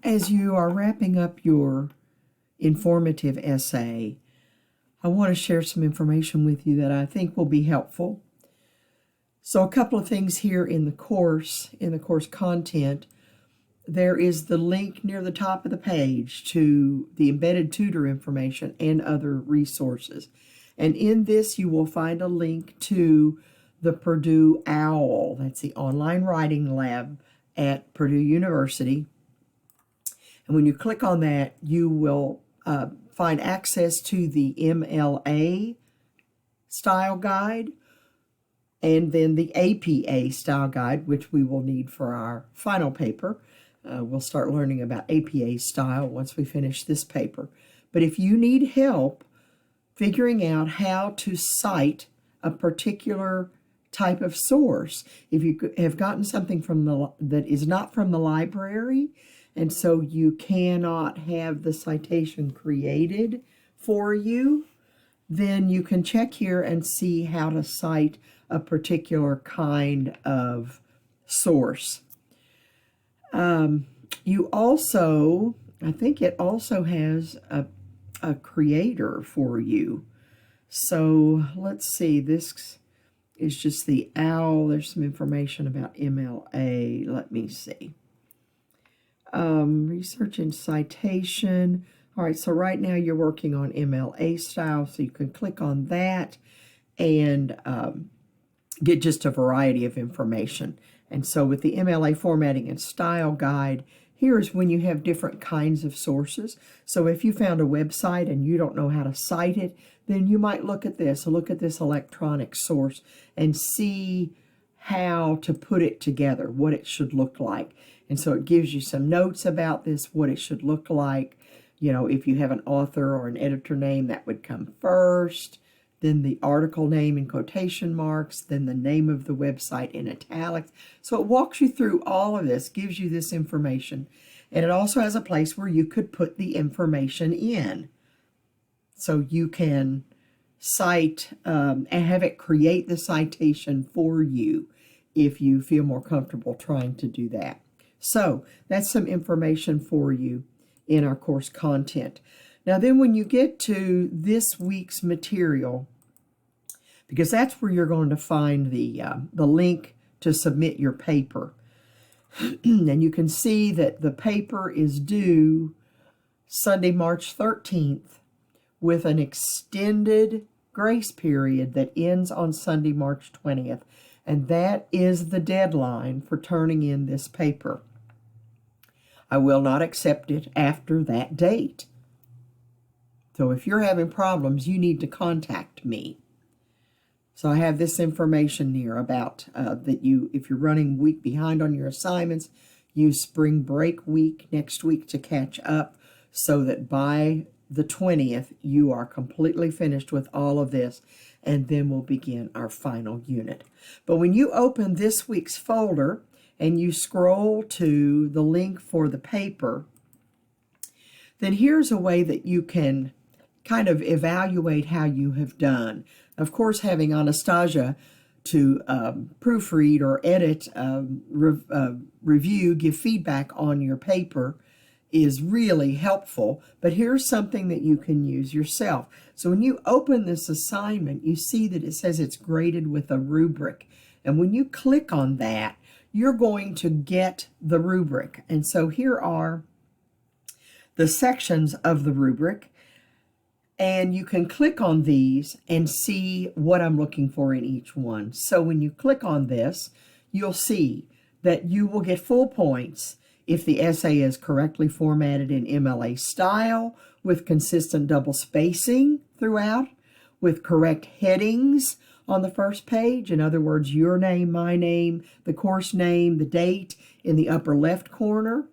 As you are wrapping up your informative essay, I want to share some information with you that I think will be helpful. So a couple of things here in the course content. There is the link near the top of the page to the embedded tutor information and other resources. And in this, you will find a link to the Purdue OWL. That's the online writing lab at Purdue University. And when you click on that, you will find access to the MLA style guide and then the APA style guide, which we will need for our final paper. We'll start learning about APA style once we finish this paper. But if you need help figuring out how to cite a particular type of source, if you have gotten something that is not from the library, and so you cannot have the citation created for you, then you can check here and see how to cite a particular kind of source. You also, I think it also has a creator for you. So let's see, this is just the OWL. There's some information about MLA. Let me see. Research and citation. All right, so right now you're working on MLA style, so you can click on that and get just a variety of information. And so with the MLA formatting and style guide, here's when you have different kinds of sources. So if you found a website and you don't know how to cite it, then you might look at this electronic source and see how to put it together, what it should look like. And so it gives you some notes about this, what it should look like. You know, if you have an author or an editor name, that would come first, then the article name in quotation marks, then the name of the website in italics. So it walks you through all of this, gives you this information. And it also has a place where you could put the information in. So you can cite and have it create the citation for you if you feel more comfortable trying to do that. So that's some information for you in our course content. Now then, when you get to this week's material, because that's where you're going to find the link to submit your paper. And you can see that the paper is due Sunday, March 13th with an extended grace period that ends on Sunday, March 20th. And that is the deadline for turning in this paper. I will not accept it after that date. So if you're having problems, you need to contact me. So I have this information here about that if you're running a week behind on your assignments, use spring break week next week to catch up so that by the 20th, you are completely finished with all of this, and then we'll begin our final unit. But when you open this week's folder and you scroll to the link for the paper, then here's a way that you can kind of evaluate how you have done. Of course, having Anastasia to proofread or edit, review, give feedback on your paper is really helpful. But here's something that you can use yourself. So when you open this assignment, you see that it says it's graded with a rubric. And when you click on that, you're going to get the rubric. And so here are the sections of the rubric. And you can click on these and see what I'm looking for in each one. So when you click on this, you'll see that you will get full points if the essay is correctly formatted in MLA style, with consistent double spacing throughout, with correct headings on the first page. In other words, your name, my name, the course name, the date in the upper left corner,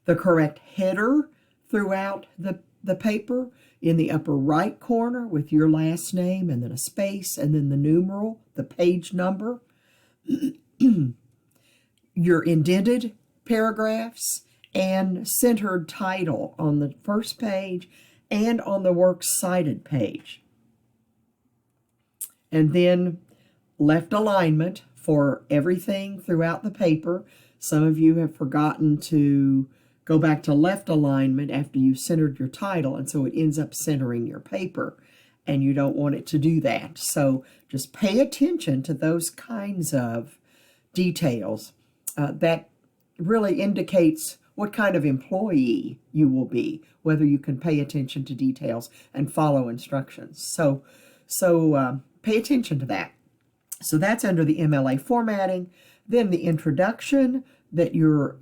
the correct header throughout the paper in the upper right corner with your last name and then a space and then the numeral, the page number, your indented paragraphs and centered title on the first page and on the works cited page. And then left alignment for everything throughout the paper. Some of you have forgotten to go back to left alignment after you centered your title, and so it ends up centering your paper, and you don't want it to do that. So just pay attention to those kinds of details. That really indicates what kind of employee you will be, whether you can pay attention to details and follow instructions. So pay attention to that. So that's under the MLA formatting. Then the introduction, that your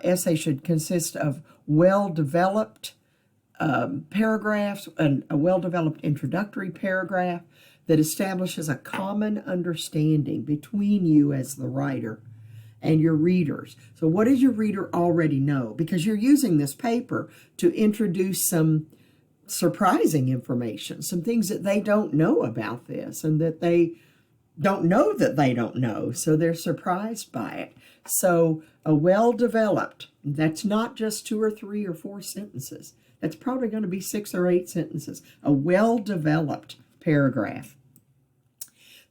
essay should consist of well-developed paragraphs and a well-developed introductory paragraph that establishes a common understanding between you as the writer and your readers. So what does your reader already know? Because you're using this paper to introduce some surprising information, some things that they don't know about this and that they don't know that they don't know, so they're surprised by it. So a well-developed, that's not just 2 or 3 or 4 sentences. That's probably going to be 6 or 8 sentences. A well-developed paragraph.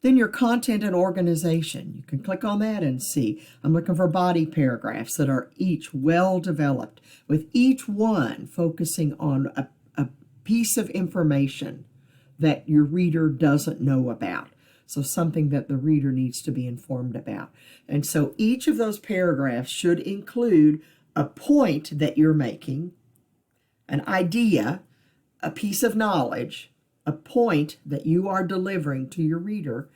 Then your content and organization. You can click on that and see. I'm looking for body paragraphs that are each well-developed, with each one focusing on a piece of information that your reader doesn't know about. So something that the reader needs to be informed about. And so each of those paragraphs should include a point that you're making, an idea, a piece of knowledge, a point that you are delivering to your reader,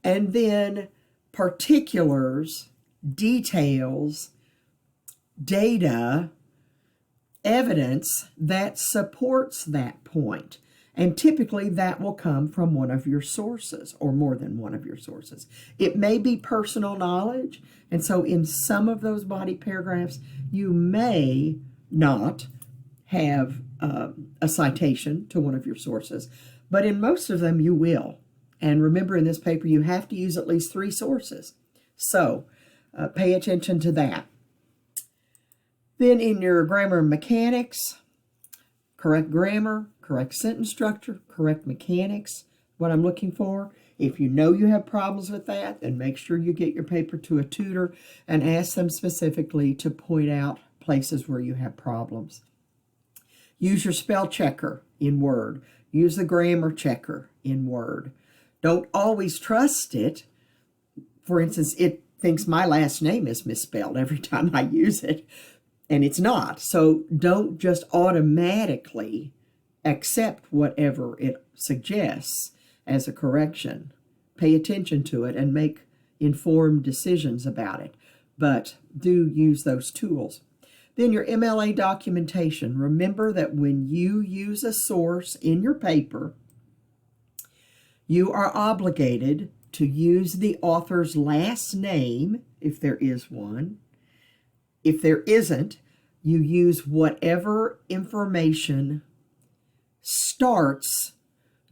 and then particulars, details, data, evidence that supports that point. And typically that will come from one of your sources or more than one of your sources. It may be personal knowledge, and so in some of those body paragraphs, you may not have a citation to one of your sources, but in most of them you will. And remember, in this paper, you have to use at least 3 sources. So pay attention to that. Then in your grammar and mechanics, correct grammar, correct sentence structure, correct mechanics, what I'm looking for. If you know you have problems with that, then make sure you get your paper to a tutor and ask them specifically to point out places where you have problems. Use your spell checker in Word. Use the grammar checker in Word. Don't always trust it. For instance, it thinks my last name is misspelled every time I use it, and it's not. So don't just automatically accept whatever it suggests as a correction. Pay attention to it and make informed decisions about it. But do use those tools. Then your MLA documentation. Remember that when you use a source in your paper, you are obligated to use the author's last name, if there is one. If there isn't, you use whatever information starts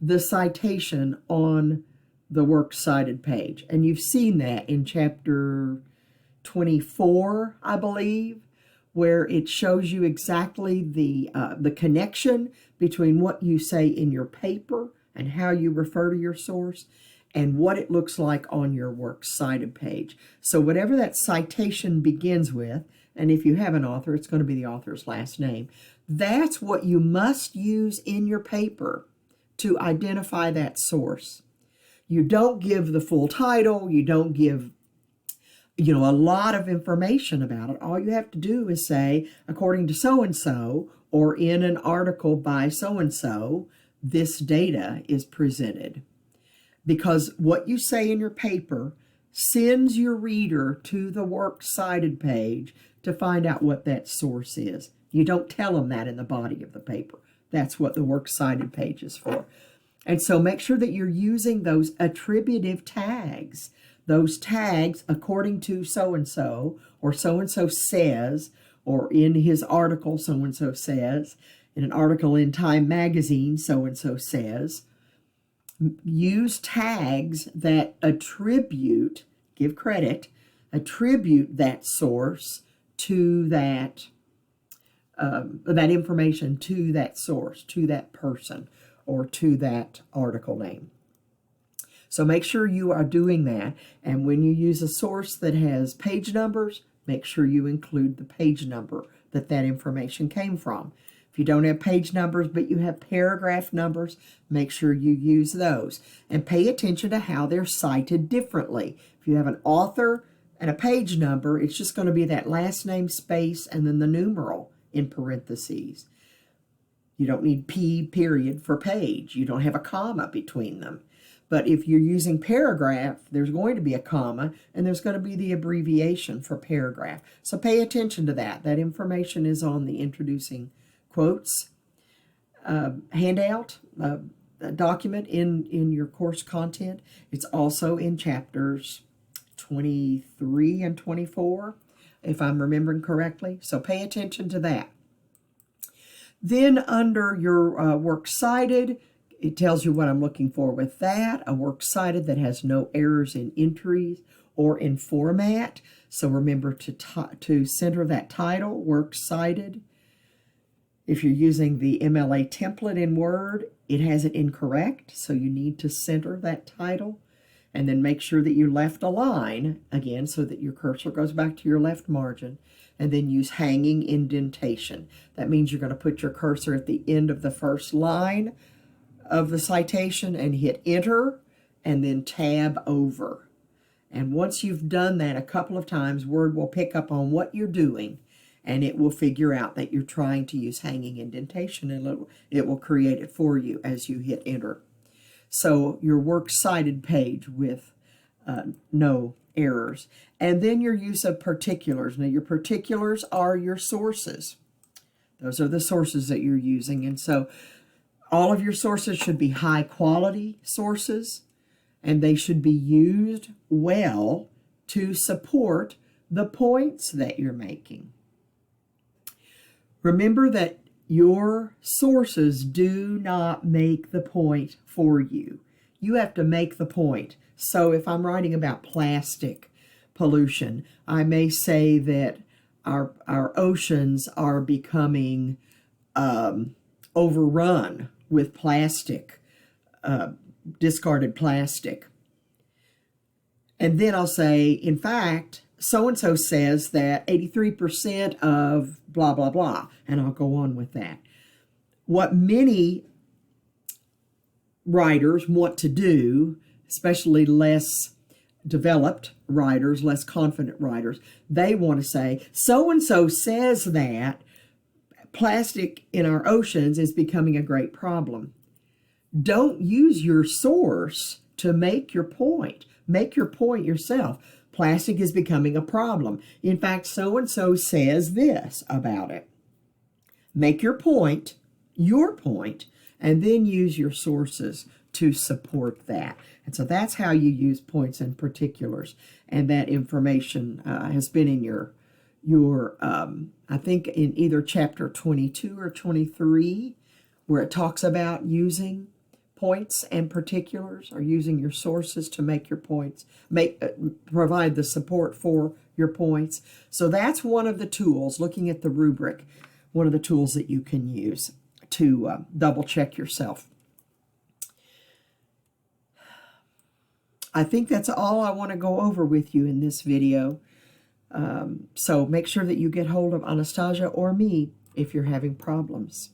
the citation on the works cited page. And you've seen that in chapter 24, I believe, where it shows you exactly the connection between what you say in your paper and how you refer to your source and what it looks like on your works cited page. So whatever that citation begins with, and if you have an author, it's going to be the author's last name. That's what you must use in your paper to identify that source. You don't give the full title. You don't give, a lot of information about it. All you have to do is say, according to so-and-so, or in an article by so-and-so, this data is presented. Because what you say in your paper sends your reader to the works cited page to find out what that source is. You don't tell them that in the body of the paper. That's what the works cited page is for. And so make sure that you're using those attributive tags. Those tags, according to so-and-so, or so-and-so says, or in his article, so-and-so says, in an article in Time Magazine, so-and-so says. Use tags that attribute, give credit, attribute that source to that information to that source, to that person, or to that article name. So make sure you are doing that. And when you use a source that has page numbers, make sure you include the page number that that information came from. If you don't have page numbers, but you have paragraph numbers, make sure you use those. And pay attention to how they're cited differently. If you have an author and a page number, it's just going to be that last name space and then the numeral in parentheses. You don't need P period for page. You don't have a comma between them. But if you're using paragraph, there's going to be a comma, and there's going to be the abbreviation for paragraph. So pay attention to that. That information is on the introducing quotes handout, document in your course content. It's also in chapters 23 and 24, if I'm remembering correctly. So pay attention to that. Then under your works cited, it tells you what I'm looking for with that. A works cited that has no errors in entries or in format. So remember to center that title, works cited. If you're using the MLA template in Word, it has it incorrect. So you need to center that title. And then make sure that you left a line, again, so that your cursor goes back to your left margin. And then use hanging indentation. That means you're going to put your cursor at the end of the first line of the citation and hit enter and then tab over. And once you've done that a couple of times, Word will pick up on what you're doing and it will figure out that you're trying to use hanging indentation, and it will create it for you as you hit enter. So your works cited page with no errors. And then your use of particulars. Now your particulars are your sources. Those are the sources that you're using. And so all of your sources should be high quality sources, and they should be used well to support the points that you're making. Remember that your sources do not make the point for you. You have to make the point. So if I'm writing about plastic pollution, I may say that our oceans are becoming overrun with plastic, discarded plastic. And then I'll say, in fact, so-and-so says that 83% of blah, blah, blah, and I'll go on with that. What many writers want to do, especially less developed writers, less confident writers, they want to say, so-and-so says that plastic in our oceans is becoming a great problem. Don't use your source to make your point. Make your point yourself. Plastic is becoming a problem. In fact, so-and-so says this about it. Make your point, and then use your sources to support that. And so that's how you use points and particulars. And that information has been in your I think in either chapter 22 or 23, where it talks about using points and particulars, or using your sources to make your points, provide the support for your points. So that's one of the tools, looking at the rubric, one of the tools that you can use to double check yourself. I think that's all I want to go over with you in this video. So make sure that you get hold of Anastasia or me if you're having problems.